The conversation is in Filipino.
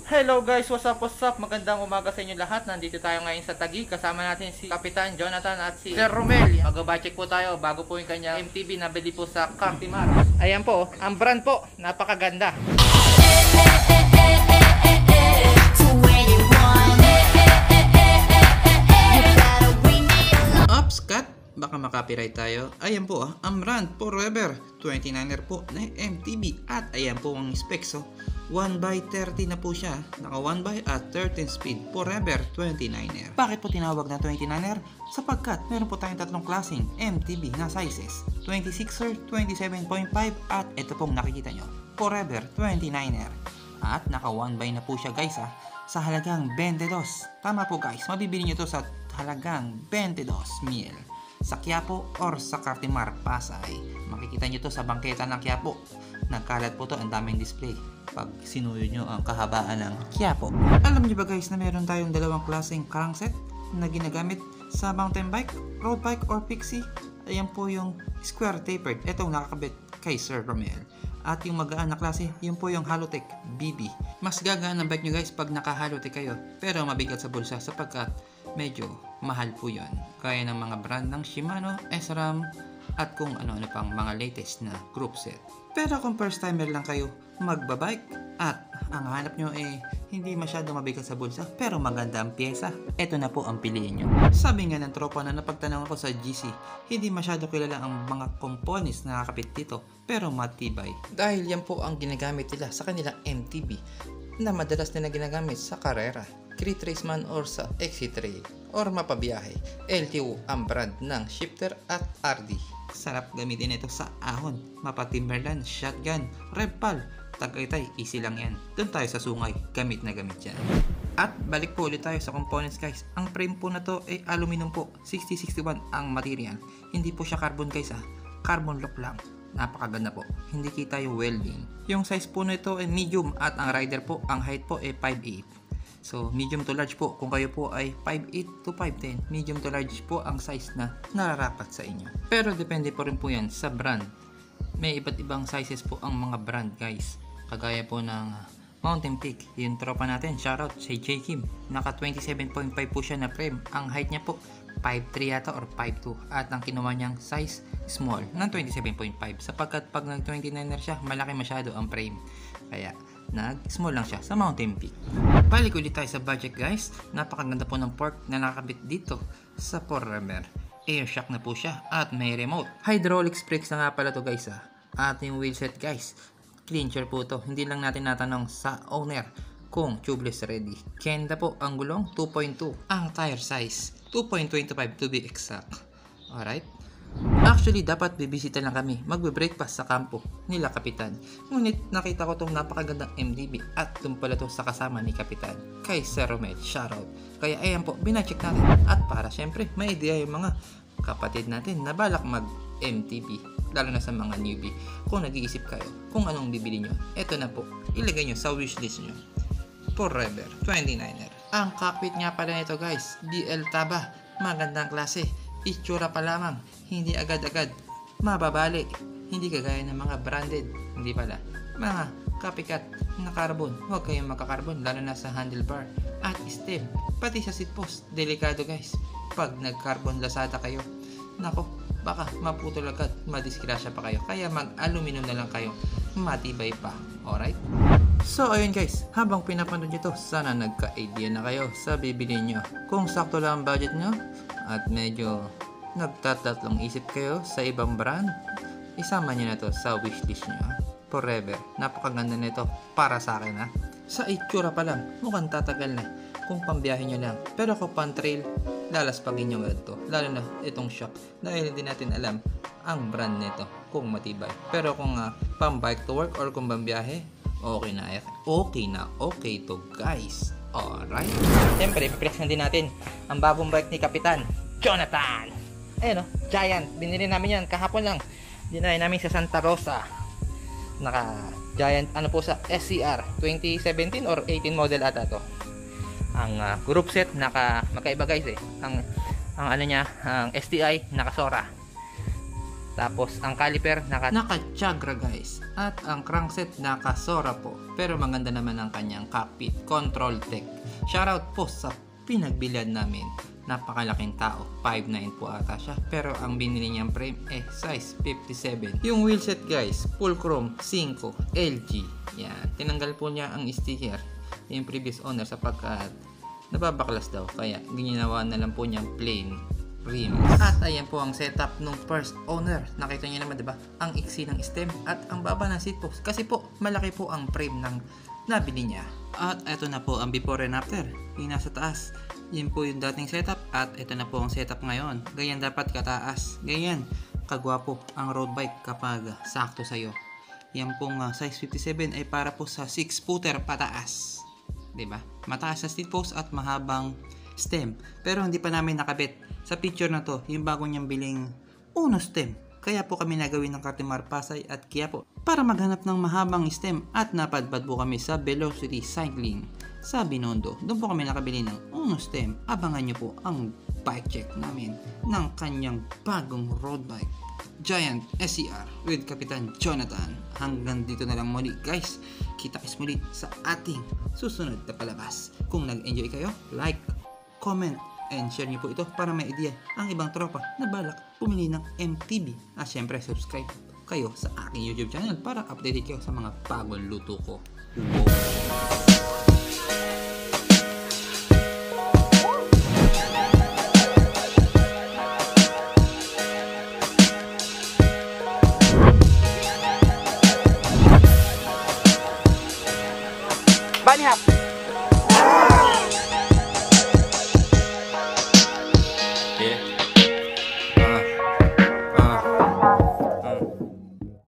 Hello guys, what's up? Magandang umaga sa inyo lahat. Nandito tayo ngayon sa Taguig. Kasama natin si Kapitan Jonathan at si Sir Romel. Mag-budget po tayo bago po yung kanyang MTB na bili po sa Cartimar. Ayan po, ang brand po, napakaganda. Ups, cut! Baka makapiright tayo. Ayan po, ang brand Forever 29er po na MTB. At ayan po ang specs. 1x30 na po siya. Naka 1x at 13 speed Forever 29er. Bakit po tinawag na 29er? Sapagkat meron po tayong tatlong klaseng MTB na sizes. 26er, 27.5 at ito pong nakikita nyo, Forever 29er. At naka 1x na po siya guys sa halagang 22. Tama po guys, mabibili nyo to sa halagang 22 mil. Sa Quiapo or sa Cartimar, Pasay. Makikita nyo to sa bangketa ng Quiapo. Nagkalat po to, ang daming display pag sinuyod nyo ang kahabaan ng Quiapo. Alam nyo ba guys na meron tayong dalawang klaseng crankset na ginagamit sa mountain bike, road bike or pixie? Ayan po yung square tapered. Itong nakakabit kay Sir Romel. At yung magaan na klase, yun po yung Halotech BB. Mas gagaan ang bike nyo guys pag naka-Halotech kayo, pero mabigat sa bulsa sapagkat medyo mahal po yun. Kaya ng mga brand ng Shimano, SRAM, at kung ano-ano pang mga latest na group set. Pero kung first timer lang kayo magbabike at ang hanap nyo hindi masyado mabigat sa bulsa pero maganda ang pyesa, eto na po ang piliin nyo. Sabi nga ng tropa na napagtanong ako sa GC, hindi masyado kilala ang mga components na nakakapit dito pero matibay. Dahil yan po ang ginagamit nila sa kanilang MTB na madalas nila ginagamit sa karera, Crit Raceman or sa XC Trail or mapabiyahe. LTO ang brand ng shifter at RD. Sarap gamitin ito sa ahon, mapa-timberland, shotgun, repal, Tagaytay, easy lang yan. Doon tayo sa sungay, gamit na gamit yan. At balik po ulit tayo sa components guys. Ang frame po na to ay aluminum po, 6061 ang material. Hindi po siya carbon guys carbon lock lang. Napakaganda po, hindi kita yung welding. Yung size po na ito ay medium at ang rider po, ang height po ay 5'8". So, medium to large po. Kung kayo po ay 5'8 to 5'10", medium to large po ang size na nararapat sa inyo. Pero depende po rin po yan sa brand. May iba't ibang sizes po ang mga brand guys. Kagaya po ng Mountain Peak. Yung tropa natin, shoutout si J. Kim. Naka 27.5 po siya na frame. Ang height niya po 5'3 yata or 5'2". At ang kinuha niyang size small ng 27.5. Sapagkat pag nag 29er siya, malaki masyado ang frame. Kaya nag-small lang siya sa Mountain Peak. Balik ulit tayo sa budget guys. Napakaganda po ng fork na nakakabit dito sa Forever. Air shock na po siya at may remote. Hydraulic brakes na nga pala to guys At yung wheelset guys, clincher po to. Hindi lang natin natanong sa owner kung tubeless ready. Kenda po ang gulong 2.2. Ang tire size 2.25 to be exact. Alright. Actually, dapat bibisita lang kami. Magbe-breakfast sa kampo nila Kapitan. Ngunit nakita ko tong napakagandang MTB at doon pala to sa kasama ni Kapitan kay Sir Romel. Shoutout. Kaya ayan po, binacheck natin. At para syempre, may idea yung mga kapatid natin na balak mag-MTB. Lalo na sa mga newbie. Kung nag-iisip kayo kung anong bibili nyo, eto na po. Ilagay nyo sa wishlist nyo. Forever 29er. Ang cockpit nga pala nito guys, DL Taba. Magandang klase. Itsura pa lamang, hindi agad-agad mababali, hindi kagaya ng mga branded, hindi pala mga copycat na carbon. Huwag kayong magka-carbon lalo na sa handlebar at stem, pati sa seat post. Delikado guys, pag nag-carbon Lazada kayo, nako, baka maputol agad, madisgrasya pa kayo. Kaya mag-aluminum na lang kayo, matibay pa. Alright? So ayun guys, habang pinapanood nyo to, sana nagka-idea na kayo sa bibili nyo. Kung sakto lang ang budget nyo at medyo nagtatatlong isip kayo sa ibang brand, isama nyo na to sa wishlist nyo. Forever, napakaganda nito para sa akin Sa itsura pa lang, mukhang tatagal na kung pambiyahe nyo lang. Pero kung pan trail, lalaspagin nyo agad to. Lalo na itong shock, dahil hindi natin alam ang brand nito kung matibay. Pero kung pang bike to work or kung pambiyahe, okay na. Okay to guys. Alright. Siyempre, i-flex na din natin ang bagong bike ni Kapitan Jonathan. Ayun Giant. Binili namin yan kahapon lang. Dinala namin sa Santa Rosa. Naka Giant po sa SCR 2017 or 18 model ata to. Ang group set magkaiba guys Ang ano niya, ang STI naka Sora. Tapos ang caliper naka-chagra guys. At ang crankset naka-sora po. Pero maganda naman ang kanyang cockpit control tech. Shoutout po sa pinagbilihan namin. Napakalaking tao, 5'9" po ata siya. Pero ang binili niyang frame size 57. Yung wheelset guys, full chrome 5 LG. Yan, tinanggal po niya ang sticker yung previous owner sapagkat nababaklas daw. Kaya ginawa na lang po niyang plain rims. At ayan po ang setup ng first owner. Nakita niyo naman 'di ba? Ang iksi ng stem at ang baba ng seat post. Kasi po malaki po ang frame ng nabili niya. At eto na po ang before and after. Yung nasa taas. Yun po yung dating setup at ito na po ang setup ngayon. Ganyan dapat kataas. Ganyan kagwapo ang road bike kapag sakto sa'yo. Yan pong size 57 ay para po sa 6-footer pataas. 'Di ba? Mataas sa seat post at mahabang stem. Pero hindi pa namin nakabit sa picture na to yung bago niyang biling uno stem. Kaya po kami nagawin ng Cartimar Pasay at Quiapo para maghanap ng mahabang stem at napadpad po kami sa Velocity Cycling sa Binondo. Doon po kami nakabili ng uno stem. Abangan nyo po ang bike check namin ng kanyang bagong road bike Giant SCR with Kapitan Jonathan. Hanggang dito na lang muli guys. Kita-kits muli sa ating susunod na palabas. Kung nag-enjoy kayo, like, comment, and share niyo po ito para may idea ang ibang tropa na balak pumili ng MTB. At syempre subscribe kayo sa aking YouTube channel para updated kayo sa mga bagong luto ko. Wow.